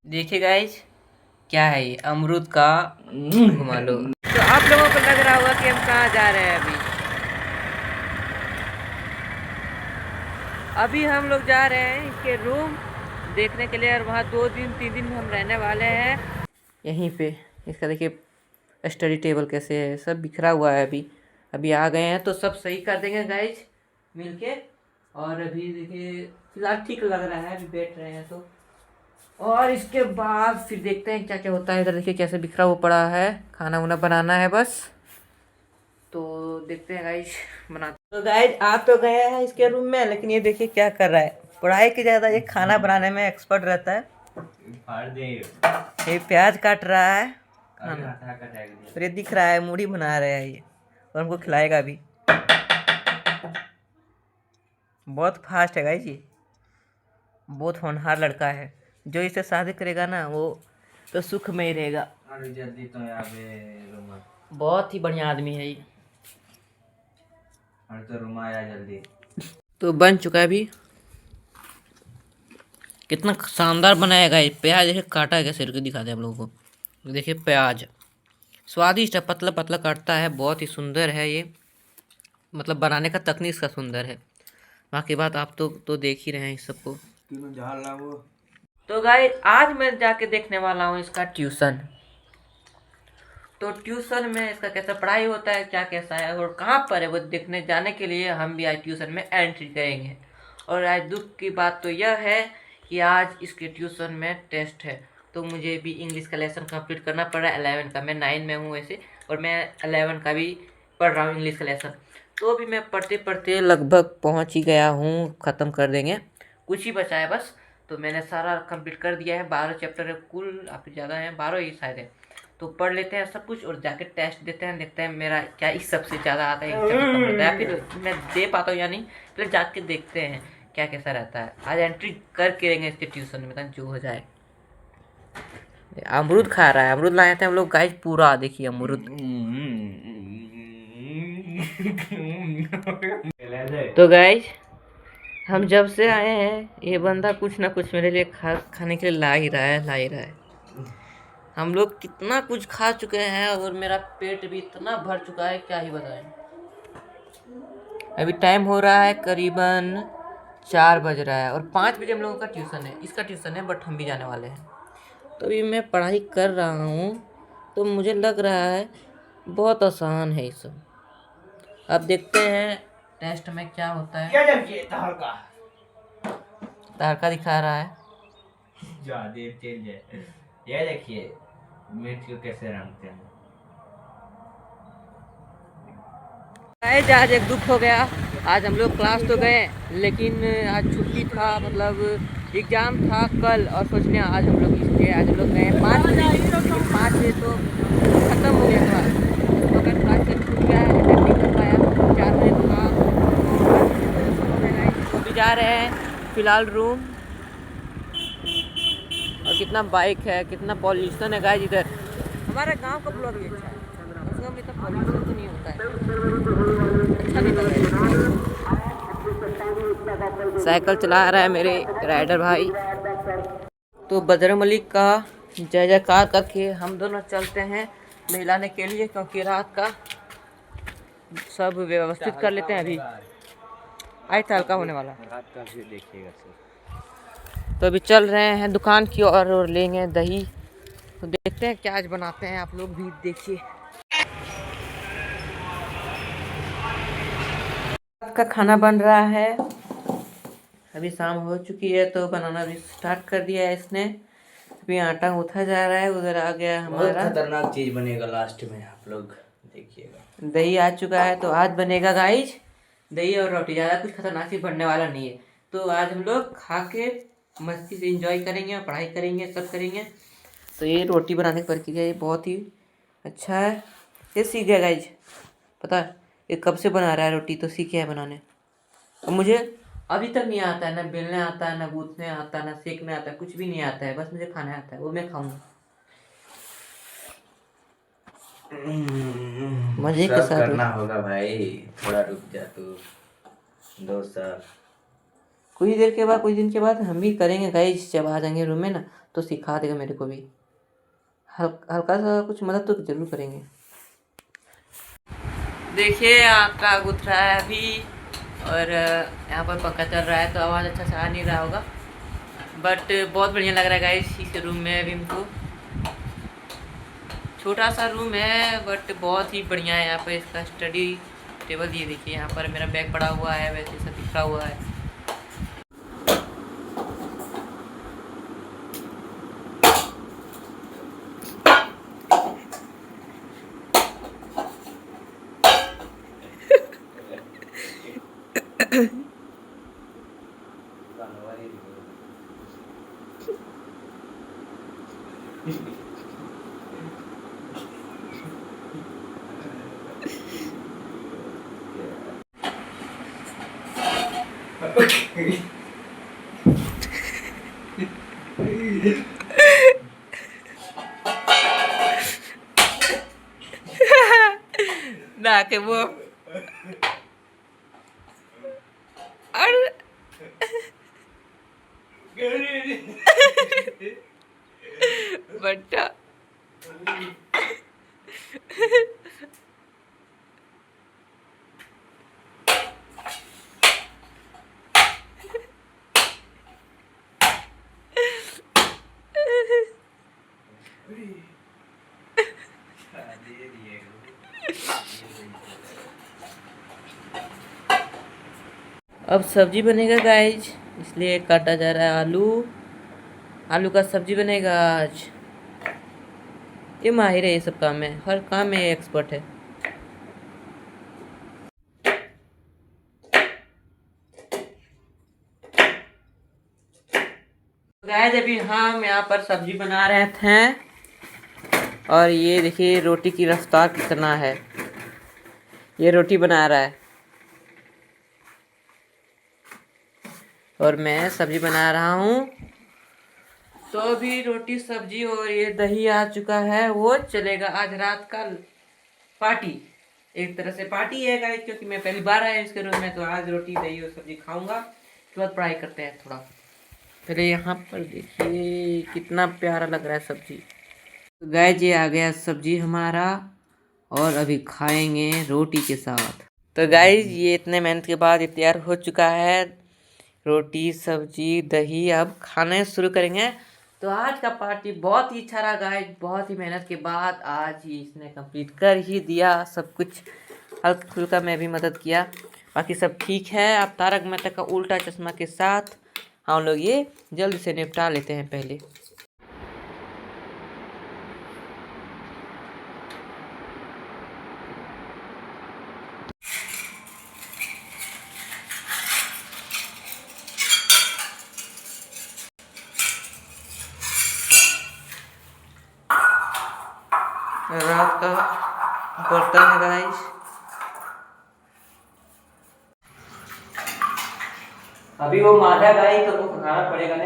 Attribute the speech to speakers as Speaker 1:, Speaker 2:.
Speaker 1: देखिए गाइज, क्या है ये अमरूद का घुमा लो। तो आप लोगों को लग रहा होगा कि हम कहाँ जा रहे हैं। अभी हम लोग जा रहे हैं इसके रूम देखने के लिए, और वहाँ 2 दिन 3 दिन हम रहने वाले हैं यहीं पे। इसका देखिए स्टडी टेबल कैसे है, सब बिखरा हुआ है। अभी अभी आ गए हैं तो सब सही कर देंगे गाइज मिलके। और अभी देखिए फिलहाल ठीक लग रहा है, अभी बैठ रहे हैं तो। और इसके बाद फिर देखते हैं क्या क्या होता है। इधर देखिए कैसे बिखरा हुआ पड़ा है, खाना वाना बनाना है बस। तो देखते हैं गाइज बनाते। तो गाइज आ तो गए हैं इसके रूम में, लेकिन ये देखिए क्या कर रहा है। पढ़ाई की ज़्यादा ये खाना बनाने में एक्सपर्ट रहता है। ये प्याज काट रहा है खाना, और ये दिख रहा है मूढ़ी बना रहे हैं ये, और हमको खिलाएगा भी। बहुत फास्ट है गाइज ये, बहुत होनहार लड़का है। जो इसे शादी करेगा ना वो तो सुख में ही रहेगा। जल्दी तो बहुत ही बढ़िया आदमी है ये। तो रुमा आया जल्दी। तो बन चुका है अभी। कितना शानदार बनाएगा ये। प्याज देखिए काटा है कैसे, दिखा दे हम लोगों को। देखिए प्याज स्वादिष्ट है, पतला पतला काटता है, बहुत ही सुंदर है ये। मतलब बनाने का तकनीक का सुंदर है। बाकी बात आप तो देख ही रहे हैं इस सबको। तो गाइस आज मैं जाके देखने वाला हूँ इसका ट्यूशन। तो ट्यूशन में इसका कैसा पढ़ाई होता है, क्या कैसा है और कहाँ पर है, वो देखने जाने के लिए हम भी आज ट्यूशन में एंट्री करेंगे। और आज दुख की बात तो यह है कि आज इसके ट्यूशन में टेस्ट है, तो मुझे भी इंग्लिश का लेसन कंप्लीट करना पड़ रहा है 11 का। मैं 9 में हूँ वैसे, और मैं 11 का भी पढ़ रहा हूँ इंग्लिश का लेसन। तो अभी मैं पढ़ते पढ़ते लगभग पहुँच ही गया हूँ, ख़त्म कर देंगे, कुछ ही बचा है बस। तो मैंने सारा कंप्लीट कर दिया है। 12 चैप्टर है कुल, आप ज़्यादा हैं, 12 ही शायद है। तो पढ़ लेते हैं सब कुछ और जाके टेस्ट देते हैं, देखते हैं मेरा क्या इस सबसे ज़्यादा आता है, इस सबसे कम रहता है, फिर मैं दे पाता हूँ या नहीं। फिर जाके देखते हैं क्या कैसा रहता है। आज एंट्री करके रहेंगे इसके ट्यूशन में, तक जो हो जाए। अमरूद खा रहा है, अमरूद लाए थे हम लोग गाइस, पूरा देखिए अमरूद। तो गाइस हम जब से आए हैं ये बंदा कुछ ना कुछ मेरे लिए खाने के लिए ला ही रहा है। हम लोग कितना कुछ खा चुके हैं और मेरा पेट भी इतना भर चुका है, क्या ही बताएं। अभी टाइम हो रहा है करीबन 4 बज रहा है, और 5 बजे हम लोगों का ट्यूशन है, इसका ट्यूशन है, बट हम भी जाने वाले हैं। तो अभी मैं पढ़ाई कर रहा हूँ, तो मुझे लग रहा है बहुत आसान है ये सब। अब देखते हैं टेस्ट में क्या होता है। क्या तारका दिखा रहा है। ये देखिए मिर्च को कैसे रंगते हैं। आज एक दुख हो गया। आज हम लोग क्लास तो गए, लेकिन आज छुट्टी था, मतलब एग्ज़ाम था कल, और सोचने आज हम लोग इसलिए आज हम लोग गए 5 बजे। 5 बजे तो ख़त्म हो गया क्लास, तो अगर क्लास से छूट गया है अटेंड नहीं कर पाया। 4 बजे तो अभी जा रहे हैं फ़िलहाल रूम। और कितना बाइक है, कितना पॉल्यूशन है गाइस इधर। हमारे गांव का ब्लॉग भी अच्छा है, उसका में इतना पॉल्यूशन तो नहीं होता है, अच्छा नहीं लग रहा है। साइकिल चला रहा है मेरे राइडर भाई। तो बजरंगबली का जय जयकार करके हम दोनों चलते हैं नहलाने के लिए, क्योंकि रात का सब व्यवस्थित कर लेते हैं। अभी आज हल्का होने वाला रात का भी देखिएगा। तो अभी चल रहे हैं दुकान की ओर और लेंगे दही। तो देखते हैं क्या आज बनाते हैं, आप लोग भी देखिए। रात का खाना बन रहा है, अभी शाम हो चुकी है तो बनाना भी स्टार्ट कर दिया है इसने। अभी आटा गूंथा जा रहा है, उधर आ गया हमारा खतरनाक चीज बनेगा लास्ट में, आप लोग देखिएगा। दही आ चुका है, तो आज बनेगा गाइस दही और रोटी। ज़्यादा कुछ खतरनाक चीज बनने वाला नहीं है। तो आज हम लोग खा के मस्ती से एंजॉय करेंगे, पढ़ाई करेंगे, सब करेंगे। तो ये रोटी बनाने की प्रक्रिया ये बहुत ही अच्छा है, ये सीख गया गाइज। पता है ये कब से बना रहा है रोटी, तो सीख गया है बनाने। और मुझे अभी तक नहीं आता है, ना बेलने आता है, ना गूंथने आता है, ना सेकने आता है, कुछ भी नहीं आता है, बस मुझे खाना आता है, वो मैं खाऊंगा। मजे के
Speaker 2: सब
Speaker 1: साथ
Speaker 2: करना होगा भाई, थोड़ा रुक जा तू दोस्त साहब।
Speaker 1: कुछ देर के बाद, कुछ दिन के बाद हम भी करेंगे गाइस। जब आ जाएंगे रूम में ना तो सिखा देगा मेरे को भी। हल्का सा कुछ मदद तो जरूर करेंगे। देखिए आग का आग उठ रहा है अभी, और यहाँ पर पंखा चल रहा है तो आवाज़ अच्छा से आ नहीं रहा होगा, बट बहुत बढ़िया लग रहा है गाइस इस रूम में। अभी हमको छोटा सा रूम है बट बहुत ही बढ़िया है। यहाँ पर इसका स्टडी टेबल, ये देखिए यहाँ पर मेरा बैग पड़ा हुआ है, वैसे सब बिखरा हुआ है। ना के वो और बट्टा अब सब्जी बनेगा गाइज, इसलिए काटा जा रहा है आलू। आलू का सब्जी बनेगा आज। ये माहिर है ये सब काम में, हर काम में एक्सपर्ट है। गाइस अभी हम यहाँ पर सब्जी बना रहे थे, और ये देखिए रोटी की रफ्तार कितना है। ये रोटी बना रहा है और मैं सब्जी बना रहा हूँ। तो अभी रोटी सब्जी और ये दही आ चुका है, वो चलेगा आज रात का पार्टी। एक तरह से पार्टी है गाइस, क्योंकि मैं पहली बार आया इसके रूम में, तो आज रोटी दही और सब्जी खाऊंगा। उसके बाद पढ़ाई करते हैं थोड़ा। पहले यहाँ पर देखिए कितना प्यारा लग रहा है सब्जी। तो गाइस ये आ गया सब्जी हमारा, और अभी खाएंगे रोटी के साथ। तो गाइस ये इतने मेहनत के बाद ये तैयार हो चुका है, रोटी सब्जी दही। अब खाने शुरू करेंगे। तो आज का पार्टी बहुत ही अच्छा रहा गाइस, बहुत ही मेहनत के बाद आज ही इसने कंप्लीट कर ही दिया सब कुछ। हल्का फुल्का मैं भी मदद किया, बाकी सब ठीक है। अब तारक मेहता का उल्टा चश्मा के साथ हम लोग ये जल्द से निपटा लेते हैं पहले। रात का बर्तन है गाइस। अभी वो मादा गाय तो वो खाना पड़ेगा ना।